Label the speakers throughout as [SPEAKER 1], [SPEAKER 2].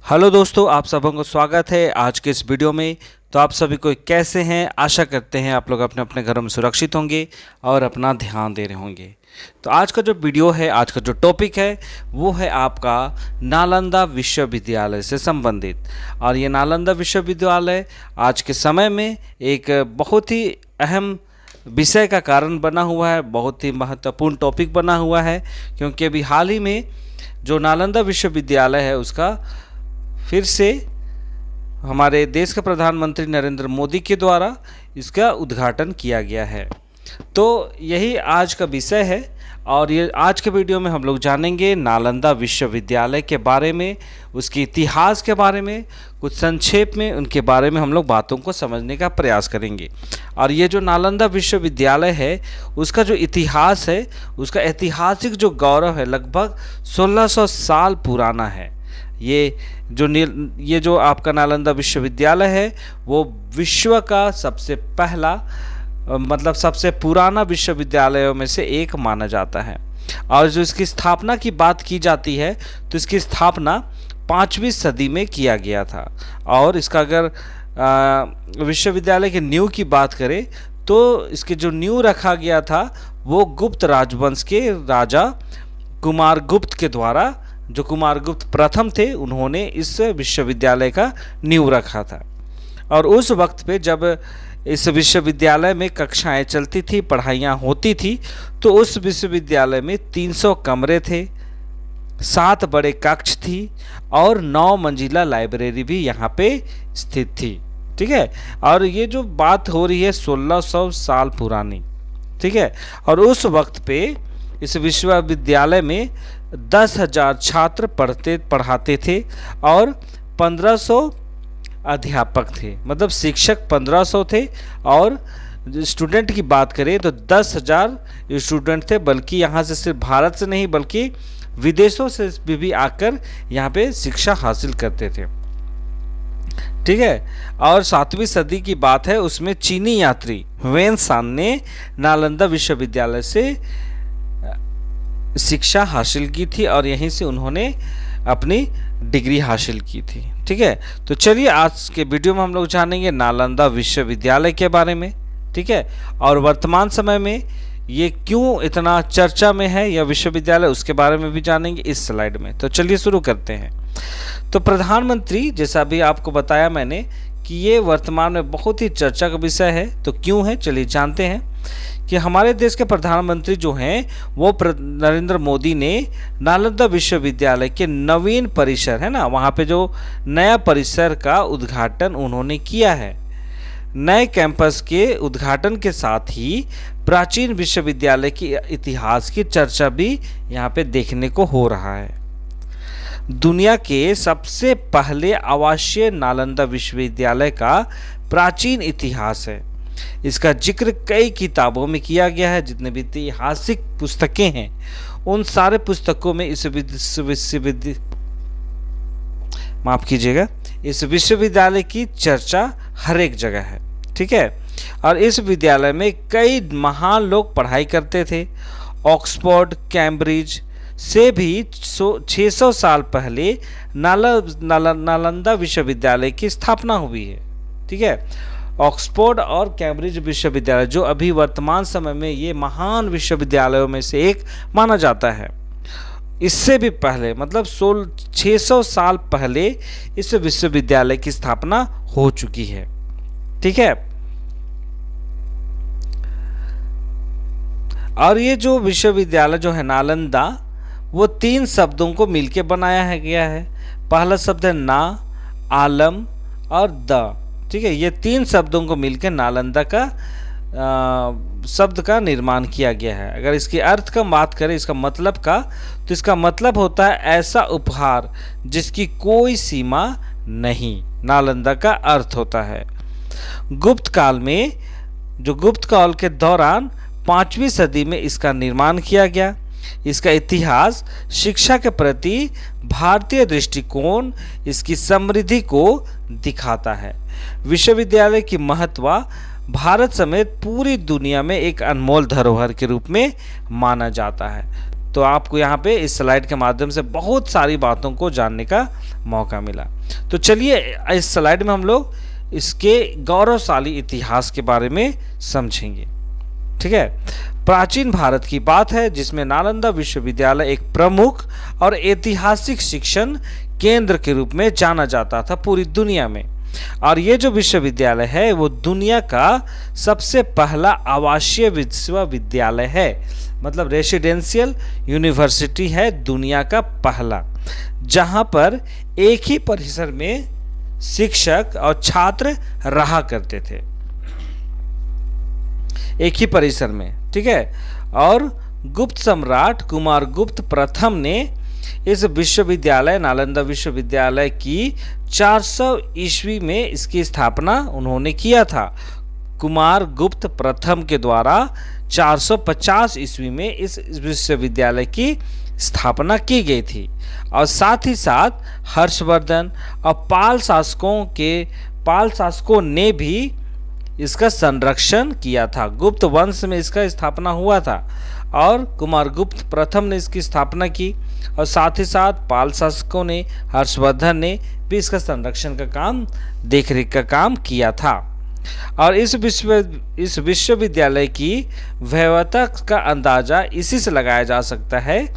[SPEAKER 1] Hello दोस्तों, आप सबों को स्वागत है आज के इस वीडियो में। तो आप सभी को कैसे हैं? आशा करते हैं आप लोग अपने अपने घरों में सुरक्षित होंगे और अपना ध्यान दे रहे होंगे। तो आज का जो वीडियो है, आज का जो टॉपिक है वो है आपका नालंदा विश्वविद्यालय से संबंधित। और ये नालंदा विश्वविद्यालय आज के समय में एक बहुत ही अहम विषय का कारण बना हुआ है, बहुत ही महत्वपूर्ण टॉपिक बना हुआ है, क्योंकि अभी हाल ही में जो नालंदा विश्वविद्यालय है उसका फिर से हमारे देश के प्रधानमंत्री नरेंद्र मोदी के द्वारा इसका उद्घाटन किया गया है। तो यही आज का विषय है और ये आज के वीडियो में हम लोग जानेंगे नालंदा विश्वविद्यालय के बारे में, उसके इतिहास के बारे में, कुछ संक्षेप में उनके बारे में हम लोग बातों को समझने का प्रयास करेंगे। और ये जो नालंदा विश्वविद्यालय है उसका जो इतिहास है, उसका ऐतिहासिक जो गौरव है लगभग 1600 साल पुराना है। ये जो आपका नालंदा विश्वविद्यालय है वो विश्व का सबसे पहला सबसे पुराना विश्वविद्यालयों में से एक माना जाता है। और जो इसकी स्थापना की बात की जाती है तो इसकी स्थापना 5वीं सदी में किया गया था। और इसका अगर विश्वविद्यालय के नींव की बात करें तो इसके जो नींव रखा गया था वो गुप्त राजवंश के राजा कुमारगुप्त के द्वारा, जो कुमारगुप्त प्रथम थे, उन्होंने इस विश्वविद्यालय का नींव रखा था। और उस वक्त पे जब इस विश्वविद्यालय में कक्षाएं चलती थी, पढ़ाइयाँ होती थी, तो उस विश्वविद्यालय में 300 कमरे थे, 7 बड़े कक्ष थी और 9 मंजिला लाइब्रेरी भी यहाँ पे स्थित थी। ठीक है, और ये जो बात हो रही है 1600 साल पुरानी, ठीक है। और उस वक्त पे इस विश्वविद्यालय में 10,000 छात्र पढ़ाते थे और 1500 अध्यापक थे, मतलब शिक्षक 1500 थे। और स्टूडेंट की बात करें तो 10,000 स्टूडेंट थे, बल्कि यहाँ से सिर्फ भारत से नहीं बल्कि विदेशों से भी आकर यहाँ पे शिक्षा हासिल करते थे। ठीक है, और 7वीं सदी की बात है, उसमें चीनी यात्री वेन सान ने नालंदा विश्वविद्यालय से शिक्षा हासिल की थी और यहीं से उन्होंने अपनी डिग्री हासिल की थी। ठीक है, तो चलिए आज के वीडियो में हम लोग जानेंगे नालंदा विश्वविद्यालय के बारे में। ठीक है, और वर्तमान समय में ये क्यों इतना चर्चा में है यह विश्वविद्यालय, उसके बारे में भी जानेंगे इस स्लाइड में। तो चलिए शुरू करते हैं। तो प्रधानमंत्री, जैसा भी आपको बताया मैंने कि ये वर्तमान में बहुत ही चर्चा का विषय है, तो क्यों है चलिए जानते हैं। कि हमारे देश के प्रधानमंत्री जो हैं वो नरेंद्र मोदी ने नालंदा विश्वविद्यालय के नवीन परिसर है ना, वहाँ पे जो नया परिसर का उद्घाटन उन्होंने किया है। नए कैंपस के उद्घाटन के साथ ही प्राचीन विश्वविद्यालय के इतिहास की चर्चा भी यहाँ पे देखने को हो रहा है। दुनिया के सबसे पहले आवासीय नालंदा विश्वविद्यालय का प्राचीन इतिहास है। इसका जिक्र कई किताबों में किया गया है। जितने भी ऐतिहासिक पुस्तकें हैं उन सारे पुस्तकों में इस विश्वविद्यालय की चर्चा हर एक जगह है। ठीक है, और इस विद्यालय में कई महान लोग पढ़ाई करते थे। ऑक्सफोर्ड, कैम्ब्रिज से भी 600 साल पहले नालंदा विश्वविद्यालय की स्थापना हुई है। ठीक है, ऑक्सफोर्ड और कैम्ब्रिज विश्वविद्यालय जो अभी वर्तमान समय में ये महान विश्वविद्यालयों में से एक माना जाता है, इससे भी पहले मतलब 600 साल पहले इस विश्वविद्यालय की स्थापना हो चुकी है। ठीक है, और ये जो विश्वविद्यालय जो है नालंदा, वो 3 शब्दों को मिलकर बनाया गया है। पहला शब्द है ना, आलम और द। ठीक है, ये 3 शब्दों को मिलकर नालंदा का शब्द का निर्माण किया गया है। अगर इसके अर्थ का बात करें, इसका मतलब का, तो इसका मतलब होता है ऐसा उपहार जिसकी कोई सीमा नहीं। नालंदा का अर्थ होता है गुप्त काल में, जो गुप्त काल के दौरान 5वीं सदी में इसका निर्माण किया गया। इसका इतिहास शिक्षा के प्रति भारतीय दृष्टिकोण, इसकी समृद्धि को दिखाता है। विश्वविद्यालय की महत्व भारत समेत पूरी दुनिया में एक अनमोल धरोहर के रूप में माना जाता है। तो आपको यहाँ पे इस स्लाइड के माध्यम से बहुत सारी बातों को जानने का मौका मिला। तो चलिए इस स्लाइड में हम लोग इसके गौरवशाली इतिहास के बारे में समझेंगे। ठीक है, प्राचीन भारत की बात है जिसमें नालंदा विश्वविद्यालय एक प्रमुख और ऐतिहासिक शिक्षण केंद्र के रूप में जाना जाता था पूरी दुनिया में। और ये जो विश्वविद्यालय है वो दुनिया का सबसे पहला आवासीय विश्वविद्यालय है, मतलब रेसिडेंशियल यूनिवर्सिटी है दुनिया का पहला, जहां पर एक ही परिसर में शिक्षक और छात्र रहा करते थे, एक ही परिसर में। ठीक है, और गुप्त सम्राट कुमारगुप्त प्रथम ने इस विश्वविद्यालय नालंदा विश्वविद्यालय की 400 ईस्वी में इसकी स्थापना उन्होंने किया था। कुमारगुप्त प्रथम के द्वारा 450 ईस्वी में इस विश्वविद्यालय की स्थापना की गई थी। और साथ ही साथ हर्षवर्धन और पाल शासकों ने भी इसका संरक्षण किया था। गुप्त वंश में इसका स्थापना हुआ था और कुमारगुप्त प्रथम ने इसकी स्थापना की, और साथ ही साथ पाल शासकों ने, हर्षवर्धन ने भी इसका संरक्षण का काम, देखरेख का काम किया था। और इस विश्वविद्यालय की भव्यता का अंदाजा इसी से लगाया जा सकता है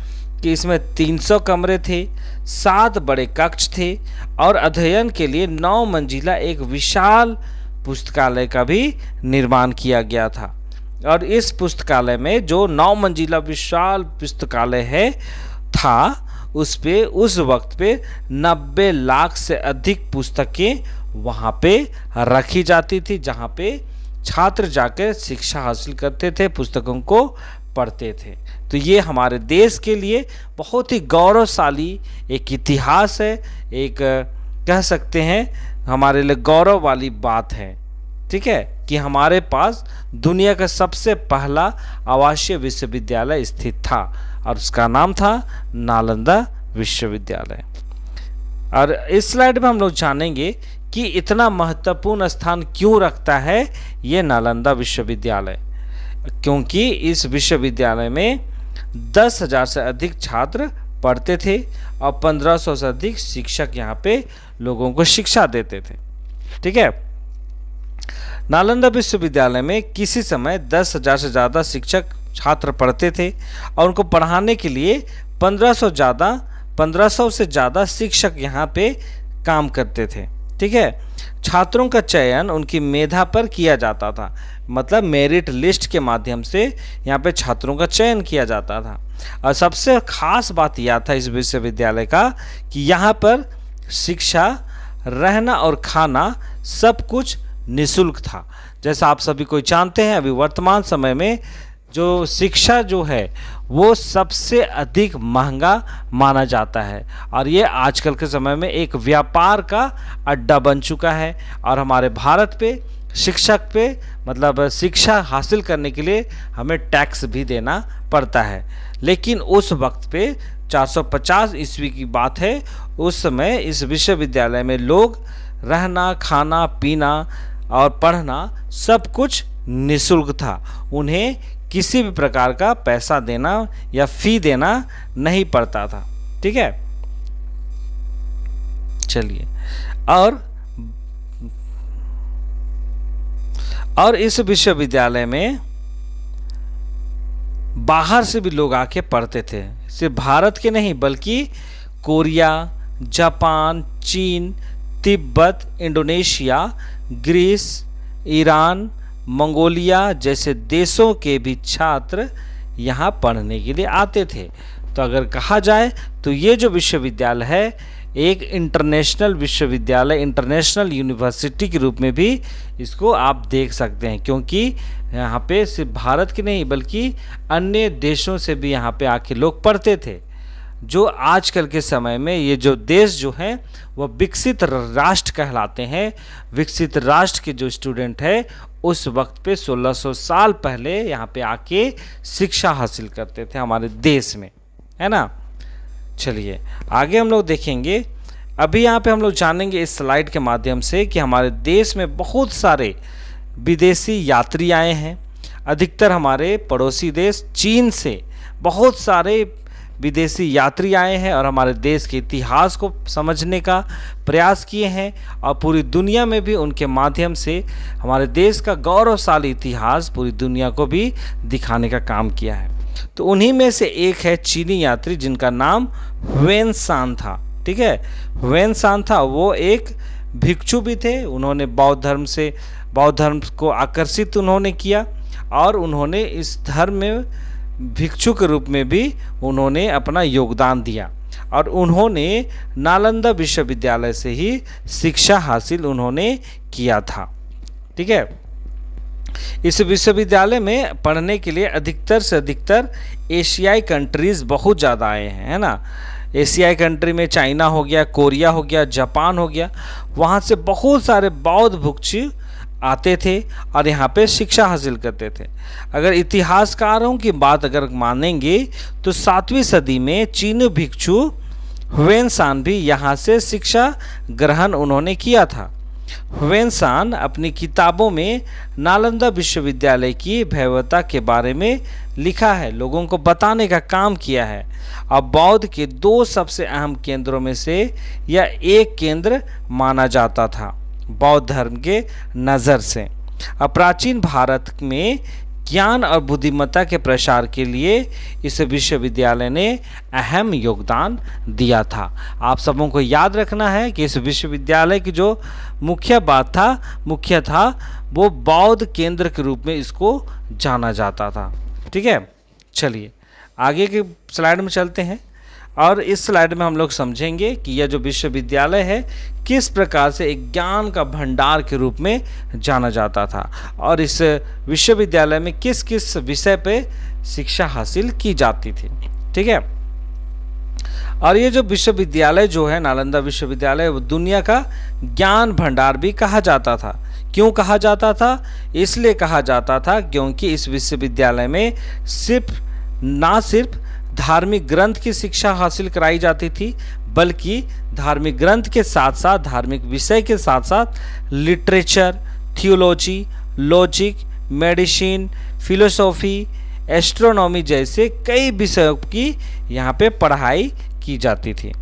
[SPEAKER 1] कि इसमें 300 कमरे थे, 7 बड़े कक्ष थे और अध्ययन के लिए 9 मंजिला एक विशाल पुस्तकालय का भी निर्माण किया गया था। और इस पुस्तकालय में जो 9 मंजिला विशाल पुस्तकालय है था, उस वक्त पे 90 लाख से अधिक पुस्तकें वहाँ पे रखी जाती थी, जहाँ पे छात्र जाकर शिक्षा हासिल करते थे, पुस्तकों को पढ़ते थे। तो ये हमारे देश के लिए बहुत ही गौरवशाली एक इतिहास है, एक कह सकते हैं हमारे लिए गौरव वाली बात है। ठीक है, कि हमारे पास दुनिया का सबसे पहला आवासीय विश्वविद्यालय स्थित था और उसका नाम था नालंदा विश्वविद्यालय। और इस स्लाइड में हम लोग जानेंगे कि इतना महत्वपूर्ण स्थान क्यों रखता है ये नालंदा विश्वविद्यालय, क्योंकि इस विश्वविद्यालय में 10,000 से अधिक छात्र पढ़ते थे और 1500 से अधिक शिक्षक यहाँ पे लोगों को शिक्षा देते थे। ठीक है, नालंदा विश्वविद्यालय में किसी समय 10,000 से ज़्यादा शिक्षक छात्र पढ़ते थे और उनको पढ़ाने के लिए 1500 से ज़्यादा शिक्षक यहाँ पे काम करते थे। ठीक है, छात्रों का चयन उनकी मेधा पर किया जाता था, मतलब मेरिट लिस्ट के माध्यम से यहाँ पे छात्रों का चयन किया जाता था। और सबसे खास बात यह था इस विश्वविद्यालय का कि यहाँ पर शिक्षा, रहना और खाना सब कुछ निःशुल्क था। जैसा आप सभी को जानते हैं, अभी वर्तमान समय में जो शिक्षा जो है वो सबसे अधिक महंगा माना जाता है और ये आजकल के समय में एक व्यापार का अड्डा बन चुका है। और हमारे भारत पे शिक्षक पे, मतलब शिक्षा हासिल करने के लिए हमें टैक्स भी देना पड़ता है। लेकिन उस वक्त पे 450 ईस्वी की बात है, उस समय इस विश्वविद्यालय में लोग रहना, खाना, पीना और पढ़ना सब कुछ निःशुल्क था। उन्हें किसी भी प्रकार का पैसा देना या फी देना नहीं पड़ता था। ठीक है, चलिए, और इस विश्वविद्यालय में बाहर से भी लोग आके पढ़ते थे, सिर्फ भारत के नहीं बल्कि कोरिया, जापान, चीन, Tibet, Indonesia, Greece, Iran, Mongolia जैसे देशों के भी छात्र यहाँ पढ़ने के लिए आते थे। तो अगर कहा जाए तो ये जो विश्वविद्यालय है एक इंटरनेशनल विश्वविद्यालय, इंटरनेशनल यूनिवर्सिटी के रूप में भी इसको आप देख सकते हैं, क्योंकि यहाँ पे सिर्फ भारत के नहीं बल्कि अन्य देशों से भी यहाँ पे आके लोग पढ़ते थे। जो आजकल के समय में ये जो देश जो हैं वह विकसित राष्ट्र कहलाते हैं। विकसित राष्ट्र के जो स्टूडेंट है उस वक्त पे 1600 साल पहले यहाँ पे आके शिक्षा हासिल करते थे हमारे देश में, है ना। चलिए आगे हम लोग देखेंगे। अभी यहाँ पे हम लोग जानेंगे इस स्लाइड के माध्यम से कि हमारे देश में बहुत सारे विदेशी यात्री आए हैं। अधिकतर हमारे पड़ोसी देश चीन से बहुत सारे विदेशी यात्री आए हैं और हमारे देश के इतिहास को समझने का प्रयास किए हैं और पूरी दुनिया में भी उनके माध्यम से हमारे देश का गौरवशाली इतिहास पूरी दुनिया को भी दिखाने का काम किया है। तो उन्हीं में से एक है चीनी यात्री जिनका नाम ह्वेन सांग था। ठीक है, ह्वेन सांग था, वो एक भिक्षु भी थे। उन्होंने बौद्ध धर्म को आकर्षित उन्होंने किया और उन्होंने इस धर्म में भिक्षु के रूप में भी उन्होंने अपना योगदान दिया और उन्होंने नालंदा विश्वविद्यालय से ही शिक्षा हासिल उन्होंने किया था। ठीक है, इस विश्वविद्यालय में पढ़ने के लिए अधिकतर से अधिकतर एशियाई कंट्रीज़ बहुत ज़्यादा आए हैं, है ना। एशियाई कंट्री में चाइना हो गया, कोरिया हो गया, जापान हो गया, वहाँ से बहुत सारे बौद्ध भिक्षु आते थे और यहाँ पे शिक्षा हासिल करते थे। अगर इतिहासकारों की बात अगर मानेंगे तो 7वीं सदी में चीनी भिक्षु ह्वेन सांग भी यहाँ से शिक्षा ग्रहण उन्होंने किया था। ह्वेन सांग अपनी किताबों में नालंदा विश्वविद्यालय की भव्यता के बारे में लिखा है, लोगों को बताने का काम किया है। अब बौद्ध के 2 सबसे अहम केंद्रों में से यह एक केंद्र माना जाता था बौद्ध धर्म के नज़र से। अब प्राचीन भारत में ज्ञान और बुद्धिमत्ता के प्रसार के लिए इस विश्वविद्यालय ने अहम योगदान दिया था। आप सबों को याद रखना है कि इस विश्वविद्यालय की जो मुख्य था वो बौद्ध केंद्र के रूप में इसको जाना जाता था। ठीक है, चलिए आगे के स्लाइड में चलते हैं और इस स्लाइड में हम लोग समझेंगे कि यह जो विश्वविद्यालय है किस प्रकार से एक ज्ञान का भंडार के रूप में जाना जाता था और इस विश्वविद्यालय में किस किस विषय पे शिक्षा हासिल की जाती थी। ठीक है, और ये जो विश्वविद्यालय जो है नालंदा विश्वविद्यालय वो दुनिया का ज्ञान भंडार भी कहा जाता था। क्यों कहा जाता था? इसलिए कहा जाता था क्योंकि इस विश्वविद्यालय में ना सिर्फ धार्मिक ग्रंथ की शिक्षा हासिल कराई जाती थी बल्कि धार्मिक ग्रंथ के साथ साथ धार्मिक विषय के साथ साथ literature, theology, logic, medicine, philosophy, astronomy जैसे कई विषयों की यहाँ पे पढ़ाई की जाती थी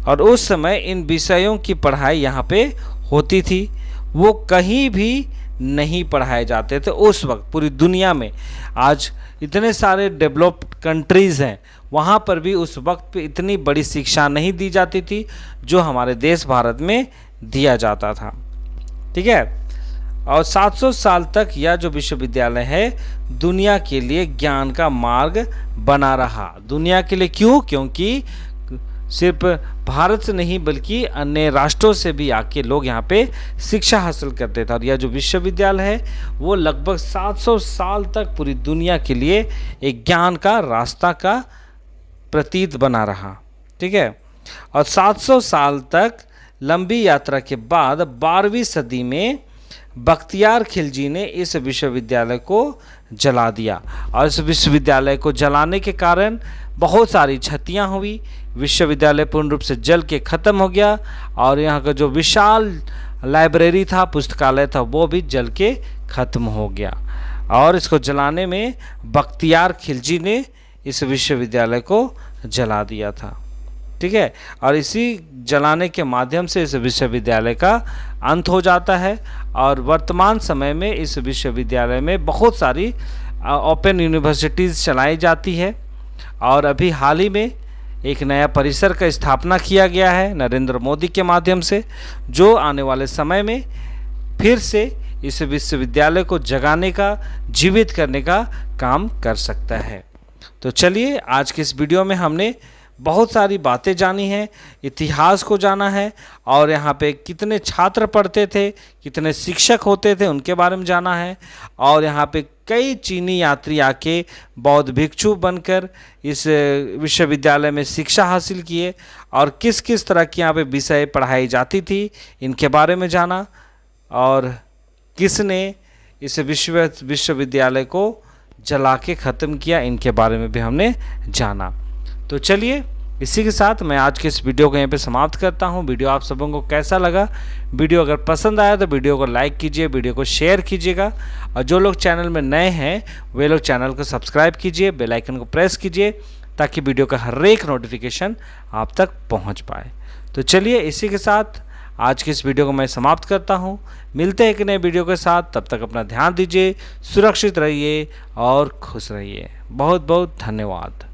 [SPEAKER 1] और उस समय इन विषयों की पढ़ाई यहाँ पे होती थी, वो कहीं भी नहीं पढ़ाए जाते थे उस वक्त पूरी दुनिया में। आज इतने सारे डेवलप्ड कंट्रीज़ हैं, वहाँ पर भी उस वक्त पे इतनी बड़ी शिक्षा नहीं दी जाती थी जो हमारे देश भारत में दिया जाता था। ठीक है, और 700 साल तक यह जो विश्वविद्यालय है दुनिया के लिए ज्ञान का मार्ग बना रहा। दुनिया के लिए क्यों? क्योंकि सिर्फ भारत से नहीं बल्कि अन्य राष्ट्रों से भी आके लोग यहाँ पे शिक्षा हासिल करते थे और यह जो विश्वविद्यालय है वो लगभग 700 साल तक पूरी दुनिया के लिए एक ज्ञान का रास्ता का प्रतीत बना रहा। ठीक है, और 700 साल तक लंबी यात्रा के बाद 12वीं सदी में बख्तियार खिलजी ने इस विश्वविद्यालय को जला दिया और इस विश्वविद्यालय को जलाने के कारण बहुत सारी क्षतियाँ हुई। विश्वविद्यालय पूर्ण रूप से जल के ख़त्म हो गया और यहाँ का जो विशाल लाइब्रेरी था, पुस्तकालय था, वो भी जल के ख़त्म हो गया और इसको जलाने में बख्तियार खिलजी ने इस विश्वविद्यालय को जला दिया था। ठीक है, और इसी जलाने के माध्यम से इस विश्वविद्यालय का अंत हो जाता है और वर्तमान समय में इस विश्वविद्यालय में बहुत सारी ओपन यूनिवर्सिटीज़ चलाई जाती है और अभी हाल ही में एक नया परिसर का स्थापना किया गया है नरेंद्र मोदी के माध्यम से, जो आने वाले समय में फिर से इस विश्वविद्यालय को जगाने का, जीवित करने का काम कर सकता है। तो चलिए आज के इस वीडियो में हमने बहुत सारी बातें जानी हैं, इतिहास को जाना है और यहाँ पे कितने छात्र पढ़ते थे, कितने शिक्षक होते थे उनके बारे में जाना है और यहाँ पे कई चीनी यात्री आके बौद्ध भिक्षु बनकर इस विश्वविद्यालय में शिक्षा हासिल किए और किस किस तरह की यहाँ पे विषय पढ़ाई जाती थी इनके बारे में जाना और किसने इस विश्वविद्यालय को जला के ख़त्म किया इनके बारे में भी हमने जाना। तो चलिए इसी के साथ मैं आज के इस वीडियो को यहाँ पे समाप्त करता हूँ। वीडियो आप सबों को कैसा लगा? वीडियो अगर पसंद आया तो वीडियो को लाइक कीजिए, वीडियो को शेयर कीजिएगा और जो लोग चैनल में नए हैं वे लोग चैनल को सब्सक्राइब कीजिए, बेल आइकन को प्रेस कीजिए ताकि वीडियो का हर एक नोटिफिकेशन आप तक पहुंच पाए। तो चलिए इसी के साथ आज की इस वीडियो को मैं समाप्त करता हूं। मिलते हैं एक नए वीडियो के साथ, तब तक अपना ध्यान दीजिए, सुरक्षित रहिए और खुश रहिए। बहुत बहुत धन्यवाद।